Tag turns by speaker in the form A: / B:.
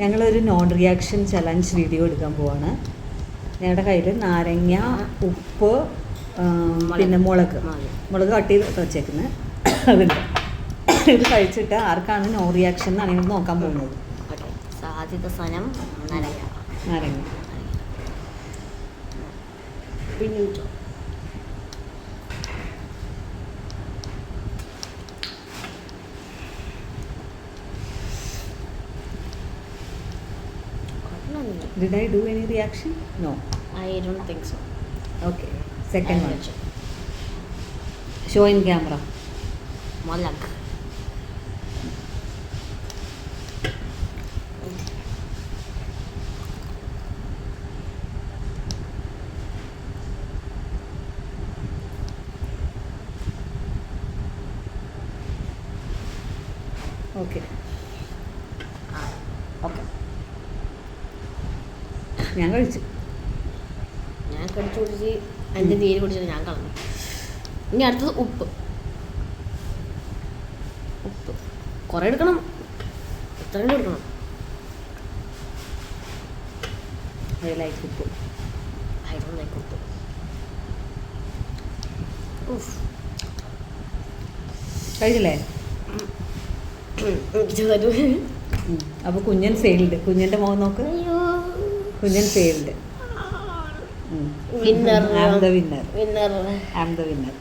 A: ഞങ്ങളൊരു non reaction challenge video എടുക്കാൻ പോവാണ്. ഞങ്ങളുടെ കയ്യിൽ നാരങ്ങ, ഉപ്പ്, പിന്നെ മുളക് കട്ട് ചെയ്ത് വെച്ചേക്കുന്നത് അതുണ്ട്. ഇത് കഴിച്ചിട്ട് ആർക്കാണ് നോ റിയാക്ഷൻ എന്നാണ് ഞങ്ങൾ നോക്കാൻ പോകുന്നത്.
B: സാധ്യത സാധനം
A: നാരങ്ങ Did I do any reaction? No.
B: I don't think so.
A: Okay. Second one. Show in camera.
B: Malag.
A: Okay. Okay. ഞാൻ കഴിച്ചു
B: കുടിച്ച് അതിൻ്റെ നീര് കുടിച്ചിട്ട് ഞാൻ കളഞ്ഞു. ഇനി അടുത്തത് ഉപ്പ് കുറേ എടുക്കണം. എത്ര എടുക്കണം?
A: I like ഉപ്പ്.
B: I don't like ഉപ്പ്.
A: കഴിച്ചില്ലേ? അപ്പോൾ കുഞ്ഞൻ ഫെയിൽഡ്. കുഞ്ഞൻ്റെ മുഖം നോക്ക്. കുഞ്ഞൻ failed.
B: Winner.
A: I am the winner.
B: Winner.
A: I am the winner.